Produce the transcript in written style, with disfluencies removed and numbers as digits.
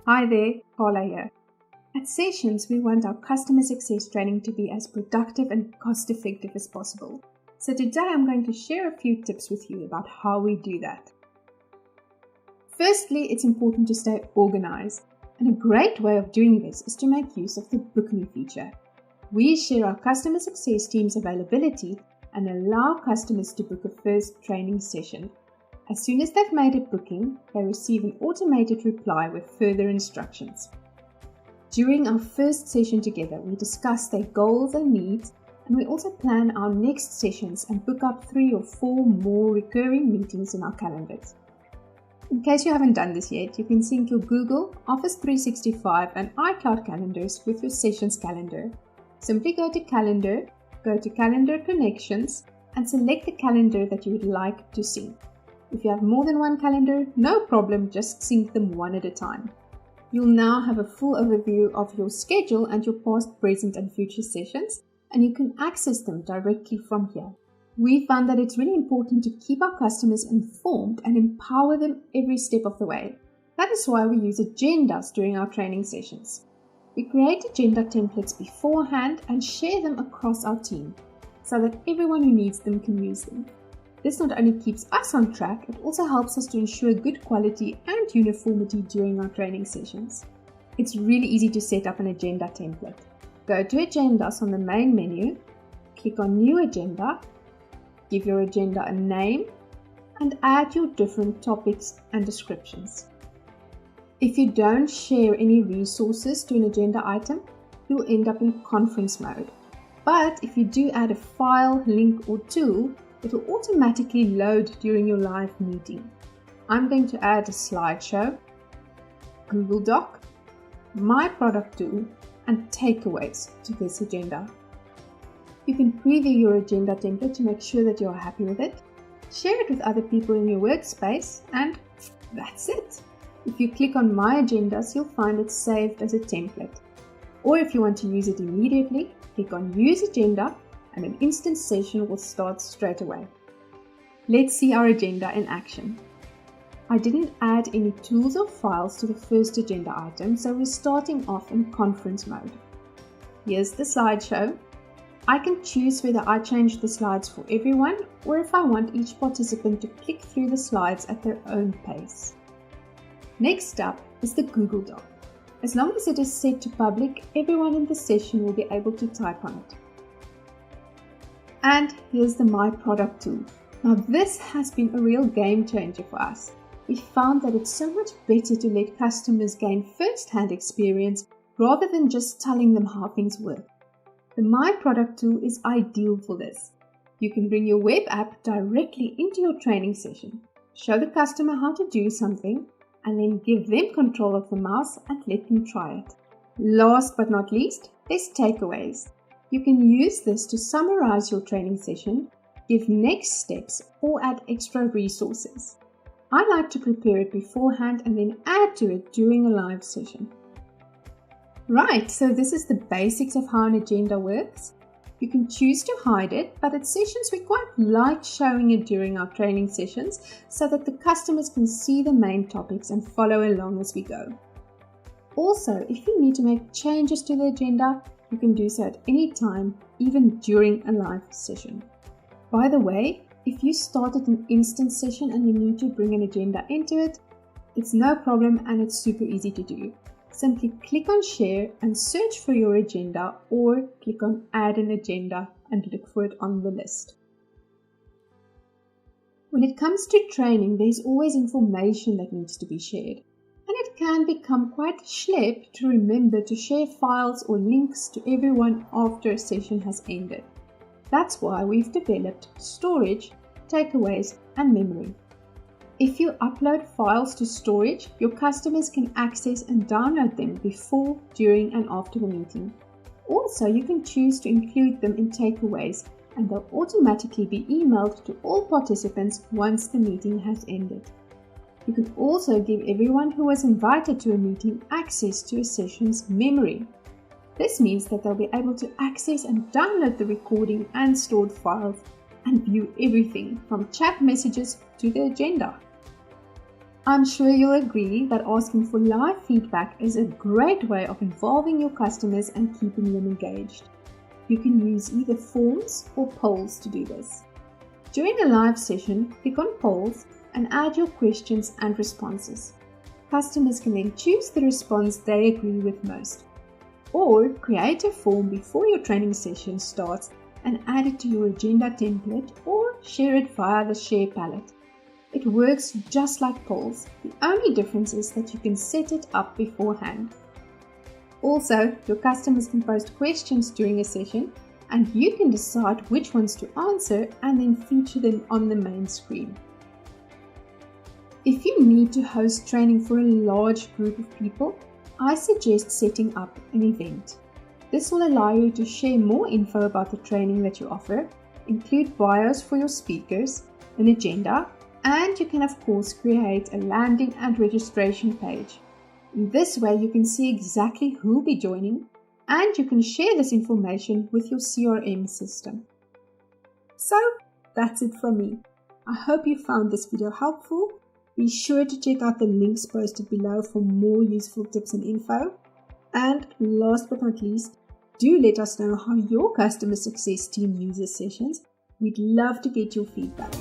Hi there, Paula here. At Sessions, we want our customer success training to be as productive and cost-effective as possible. So today I'm going to share a few tips with you about how we do that. Firstly, it's important to stay organized. And a great way of doing this is to make use of the Book Me feature. We share our customer success team's availability and allow customers to book a first training session. As soon as they've made a booking, they receive an automated reply with further instructions. During our first session together, we discuss their goals and needs, and we also plan our next sessions and book up 3 or 4 more recurring meetings in our calendars. In case you haven't done this yet, you can sync your Google, Office 365 and iCloud calendars with your sessions calendar. Simply go to Calendar, go to Calendar Connections, and select the calendar that you would like to sync. If you have more than one calendar, no problem, just sync them one at a time. You'll now have a full overview of your schedule and your past, present and future sessions, and you can access them directly from here. We found that it's really important to keep our customers informed and empower them every step of the way. That is why we use agendas during our training sessions. We create agenda templates beforehand and share them across our team, so that everyone who needs them can use them. This not only keeps us on track, it also helps us to ensure good quality and uniformity during our training sessions. It's really easy to set up an agenda template. Go to Agendas on the main menu, click on New Agenda, give your agenda a name, and add your different topics and descriptions. If you don't share any resources to an agenda item, you'll end up in conference mode. But if you do add a file, link, or tool, it will automatically load during your live meeting. I'm going to add a slideshow, Google Doc, my product tool, and takeaways to this agenda. You can preview your agenda template to make sure that you're happy with it. Share it with other people in your workspace, and that's it. If you click on My Agendas, you'll find it saved as a template. Or if you want to use it immediately, click on Use Agenda, and an instant session will start straight away. Let's see our agenda in action. I didn't add any tools or files to the first agenda item, so we're starting off in conference mode. Here's the slideshow. I can choose whether I change the slides for everyone or if I want each participant to click through the slides at their own pace. Next up is the Google Doc. As long as it is set to public, everyone in the session will be able to type on it. And here's the My Product tool. Now this has been a real game changer for us. We found that it's so much better to let customers gain first-hand experience rather than just telling them how things work. The My Product tool is ideal for this. You can bring your web app directly into your training session, show the customer how to do something, and then give them control of the mouse and let them try it. Last but not least, there's takeaways. You can use this to summarize your training session, give next steps, or add extra resources. I like to prepare it beforehand and then add to it during a live session. Right, so this is the basics of how an agenda works. You can choose to hide it, but at sessions we quite like showing it during our training sessions so that the customers can see the main topics and follow along as we go. Also, if you need to make changes to the agenda, you can do so at any time, even during a live session. By the way, if you started an instant session and you need to bring an agenda into it, it's no problem and it's super easy to do. Simply click on Share and search for your agenda, or click on Add an Agenda and look for it on the list. When it comes to training, there's always information that needs to be shared. And it can become quite a schlep to remember to share files or links to everyone after a session has ended. That's why we've developed storage, takeaways, and memory. If you upload files to storage, your customers can access and download them before, during, and after the meeting. Also, you can choose to include them in takeaways, and they'll automatically be emailed to all participants once the meeting has ended. You can also give everyone who was invited to a meeting access to a session's memory. This means that they'll be able to access and download the recording and stored files and view everything from chat messages to the agenda. I'm sure you'll agree that asking for live feedback is a great way of involving your customers and keeping them engaged. You can use either forms or polls to do this. During a live session, click on polls and add your questions and responses. Customers can then choose the response they agree with most. Or create a form before your training session starts and add it to your agenda template or share it via the share palette. It works just like polls. The only difference is that you can set it up beforehand. Also, your customers can post questions during a session and you can decide which ones to answer and then feature them on the main screen. If you need to host training for a large group of people, I suggest setting up an event. This will allow you to share more info about the training that you offer, include bios for your speakers, an agenda, and you can of course create a landing and registration page. In this way you can see exactly who will be joining and you can share this information with your CRM system. So that's it from me. I hope you found this video helpful. Be sure to check out the links posted below for more useful tips and info. And last but not least, do let us know how your customer success team uses sessions. We'd love to get your feedback.